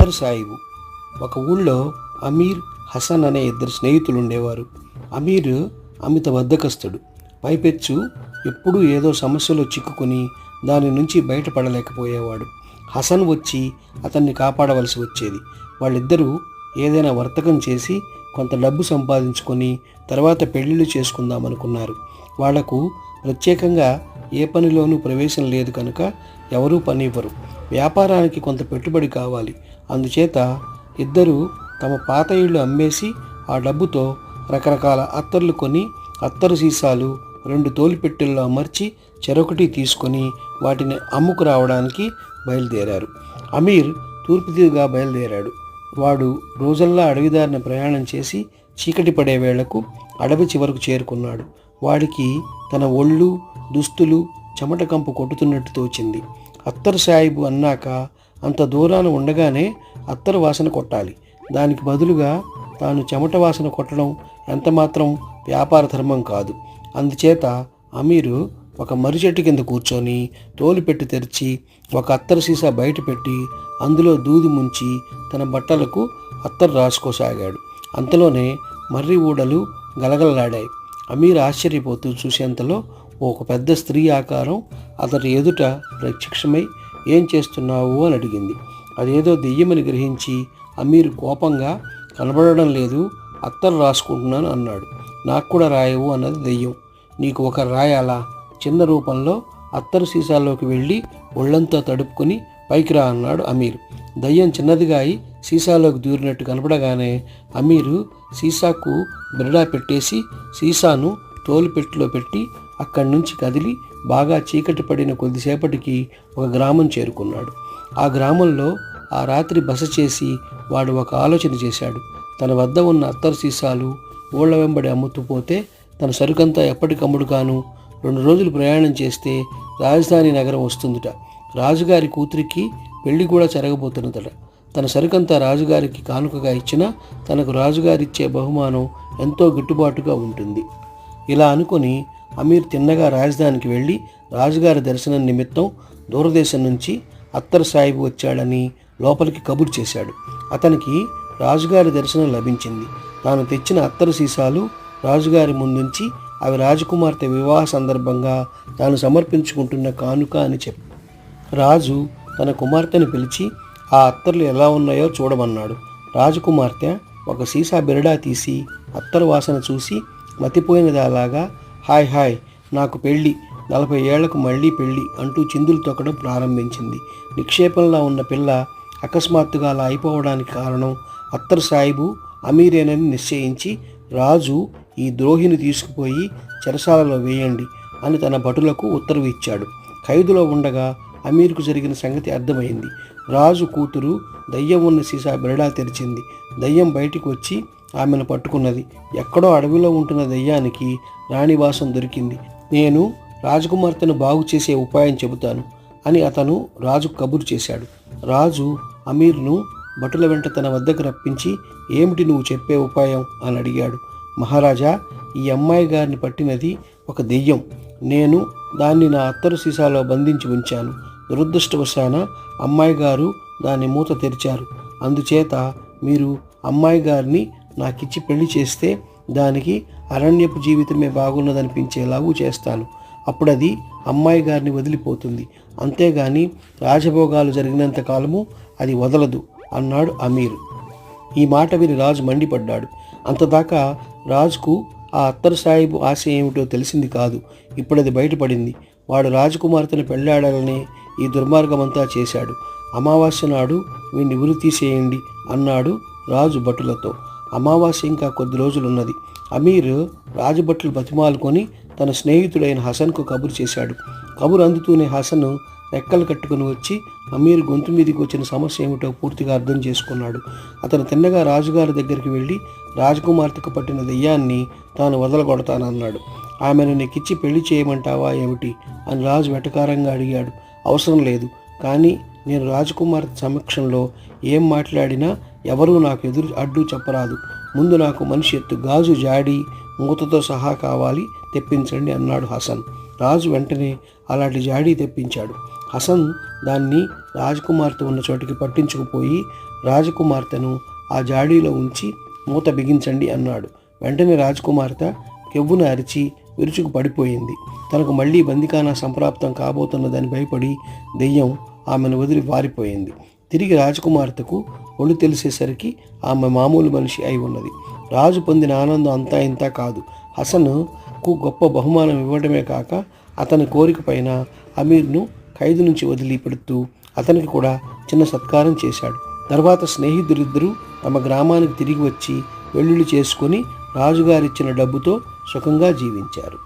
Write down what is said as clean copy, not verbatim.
అత్తర్ సాయిబు. ఒక ఊళ్ళో అమీర్, హసన్ అనే ఇద్దరు స్నేహితులు ఉండేవారు. అమీర్ అమిత బద్ధకస్తుడు. పైపెచ్చు ఎప్పుడూ ఏదో సమస్యలో చిక్కుకొని దాని నుంచి బయటపడలేకపోయేవాడు. హసన్ వచ్చి అతన్ని కాపాడవలసి వచ్చేది. వాళ్ళిద్దరూ ఏదైనా వర్తకం చేసి కొంత డబ్బు సంపాదించుకొని తర్వాత పెళ్ళిళ్ళు చేసుకుందామనుకున్నారు. వాళ్లకు ప్రత్యేకంగా ఏ పనిలోనూ ప్రవేశం లేదు కనుక ఎవరూ పని ఇవ్వరు. వ్యాపారానికి కొంత పెట్టుబడి కావాలి. అందుచేత ఇద్దరూ తమ పాత ఇళ్ళు అమ్మేసి ఆ డబ్బుతో రకరకాల అత్తర్లు కొని అత్తరు సీసాలు 2 తోలిపెట్టెల్లో అమర్చి చెరొకటి తీసుకొని వాటిని అమ్ముకు రావడానికి బయలుదేరారు. అమీర్ తూర్పు దిగుగా బయలుదేరాడు. వాడు రోజల్లా అడవిదారిన ప్రయాణం చేసి చీకటి పడే వేళకు అడవి చివరకు చేరుకున్నాడు. వాడికి తన ఒళ్ళు, దుస్తులు చెమట కంపు కొట్టుతున్నట్టు తోచింది. అత్తరు సాయిబు అన్నాక అంత దూరాన ఉండగానే అత్తరు వాసన కొట్టాలి. దానికి బదులుగా తాను చెమట వాసన కొట్టడం ఎంతమాత్రం వ్యాపార ధర్మం కాదు. అందుచేత అమీరు ఒక మర్రి చెట్టు కింద కూర్చొని తోలుపెట్టి తెరిచి ఒక అత్తరు సీసా బయట పెట్టి అందులో దూది ముంచి తన బట్టలకు అత్తరు రాసుకోసాగాడు. అంతలోనే మర్రి ఊడలు గలగలలాడాయి. అమీర్ ఆశ్చర్యపోతూ చూసేంతలో ఒక పెద్ద స్త్రీ ఆకారం అతడి ఎదుట ప్రత్యక్షమై ఏం చేస్తున్నావు అని అడిగింది. అదేదో దెయ్యమని గ్రహించి అమీర్ కోపంగా కనబడడం లేదు, అత్తరు రాసుకుంటున్నాను అన్నాడు. నాకు కూడా రాయవు అన్నది దెయ్యం. నీకు ఒక రాయాలా? చిన్న రూపంలో అత్తరు సీసాలోకి వెళ్ళి ఒళ్ళంతా తడుపుకొని పైకి రా అన్నాడు అమీర్. దయ్యం చిన్నదిగా అయి సీసాలోకి దూరినట్టు కనపడగానే అమీరు సీసాకు బిరడా పెట్టేసి సీసాను తోలుపెట్టిలో పెట్టి అక్కడి నుంచి కదిలి బాగా చీకటి పడిన కొద్దిసేపటికి ఒక గ్రామం చేరుకున్నాడు. ఆ గ్రామంలో ఆ రాత్రి బస చేసి వాడు ఒక ఆలోచన చేశాడు. తన వద్ద ఉన్న అత్తరు సీసాలు ఊళ్ళ వెంబడి అమ్ముతుపోతే తన సరుకంతా ఎప్పటికమ్ముడు కాను 2 రోజులు ప్రయాణం చేస్తే రాజధాని నగరం వస్తుందట. రాజుగారి కూతురికి పెళ్లి కూడా జరగబోతున్నదట. తన సరుకంతా రాజుగారికి కానుకగా ఇచ్చినా తనకు రాజుగారిచ్చే బహుమానం ఎంతో గిట్టుబాటుగా ఉంటుంది. ఇలా అనుకొని అమీర్ తిన్నగా రాజధానికి వెళ్ళి రాజుగారి దర్శనం నిమిత్తం దూరదేశం నుంచి అత్తర్ సాయిబు వచ్చాడని లోపలికి కబురు చేశాడు. అతనికి రాజుగారి దర్శనం లభించింది. తాను తెచ్చిన అత్తరు సీసాలు రాజుగారి ముందుంచి అవి రాజకుమార్తె వివాహ సందర్భంగా తాను సమర్పించుకుంటున్న కానుక అని చెప్పి రాజు తన కుమార్తెను పిలిచి ఆ అత్తర్లు ఎలా ఉన్నాయో చూడమన్నాడు. రాజకుమార్తె ఒక సీసా బిరడా తీసి అత్తరు వాసన చూసి మతిపోయినదాలాగా హాయ్ హాయ్ నాకు పెళ్ళి, 40 ఏళ్లకు మళ్ళీ పెళ్ళి అంటూ చిందులు తొక్కడం ప్రారంభించింది. నిక్షేపంలా ఉన్న పిల్ల అకస్మాత్తుగా అలా అయిపోవడానికి కారణం అత్తరు సాయిబు అమీరేనని నిశ్చయించి రాజు ఈ ద్రోహిని తీసుకుపోయి చెరసాలలో వేయండి అని తన భటులకు ఉత్తర్వు ఇచ్చాడు. ఖైదులో ఉండగా అమీర్కు జరిగిన సంగతి అర్థమైంది. రాజు కూతురు దయ్యం ఉన్న సీసా బిరడా తెరిచింది. దయ్యం బయటికి వచ్చి ఆమెను పట్టుకున్నది. ఎక్కడో అడవిలో ఉంటున్న దయ్యానికి రాణివాసం దొరికింది. నేను రాజకుమార్తెను బాగు చేసే ఉపాయం చెబుతాను అని అతను రాజుకు కబురు చేశాడు. రాజు అమీర్ను భటుల వెంట తన వద్దకు రప్పించి ఏమిటి నువ్వు చెప్పే ఉపాయం అని అడిగాడు. మహారాజా, ఈ అమ్మాయి గారిని పట్టినది ఒక దెయ్యం. నేను దాన్ని నా అత్తరు సీసాలో బంధించి ఉంచాను. దురదృష్టవశాన అమ్మాయి గారు దాని మూత తెరిచారు. అందుచేత మీరు అమ్మాయి గారిని నాకిచ్చి పెళ్లి చేస్తే దానికి అరణ్యపు జీవితమే బాగున్నదనిపించేలాగూ చేస్తాను. అప్పుడది అమ్మాయి గారిని వదిలిపోతుంది. అంతేగాని రాజభోగాలు జరిగినంత కాలము అది వదలదు అన్నాడు అమీర్. ఈ మాట విని రాజు మండిపడ్డాడు. అంతదాకా రాజుకు ఆ అత్తరు సాయిబు ఆశ ఏమిటో తెలిసింది కాదు. ఇప్పుడది బయటపడింది. వాడు రాజకుమార్తెను పెళ్లాడాలనే ఈ దుర్మార్గమంతా చేశాడు. అమావాస్య నాడు వీడిని ఉరి తీసేయండి అన్నాడు రాజు భటులతో. అమావాస్య ఇంకా కొద్ది రోజులున్నది. అమీర్ రాజభట్లు బతిమాలుకొని తన స్నేహితుడైన హసన్కు కబురు చేశాడు. కబురు అందుతూనే హసన్ రెక్కలు కట్టుకుని వచ్చి అమీర్ గొంతు మీదకి వచ్చిన సమస్య ఏమిటో పూర్తిగా అర్థం చేసుకున్నాడు. అతను తిన్నగా రాజుగారి దగ్గరికి వెళ్ళి రాజకుమార్తెకు పట్టిన దెయ్యాన్ని తాను వదలగొడతానన్నాడు. ఆమెను నీకిచ్చి పెళ్లి చేయమంటావా ఏమిటి అని రాజు వెటకారంగా అడిగాడు. అవసరం లేదు, కానీ నేను రాజకుమార్తె సమక్షంలో ఏం మాట్లాడినా ఎవరూ నాకు అడ్డు చెప్పరాదు. ముందు నాకు మనిషి ఎత్తు గాజు జాడి మూతతో సహా కావాలి, తెప్పించండి అన్నాడు హసన్. రాజు వెంటనే అలాంటి జాడీ తెప్పించాడు. హసన్ దాన్ని రాజకుమార్తె ఉన్న చోటికి పట్టించుకుపోయి రాజకుమార్తెను ఆ జాడీలో ఉంచి మూత బిగించండి అన్నాడు. వెంటనే రాజకుమార్తె కెవ్వున అరిచి విరుచుకు పడిపోయింది. తనకు మళ్ళీ బందికానా సంప్రాప్తం కాబోతున్నదని భయపడి దెయ్యం ఆమెను వదిలి వారిపోయింది. తిరిగి రాజకుమార్తెకు ఒళ్ళు తెలిసేసరికి ఆమె మామూలు మనిషి అయి ఉన్నది. రాజు పొందిన ఆనందం అంతా ఇంతా కాదు. హసన్కు గొప్ప బహుమానం ఇవ్వడమే కాక అతని కోరిక పైన అమీర్ను ఖైదు నుంచి వదిలిపెడుతూ అతనికి కూడా చిన్న సత్కారం చేశాడు. తర్వాత స్నేహితులిద్దరూ తమ గ్రామానికి తిరిగి వచ్చి పెళ్ళిళ్ళు చేసుకొని రాజుగారిచ్చిన డబ్బుతో సుఖంగా జీవించారు.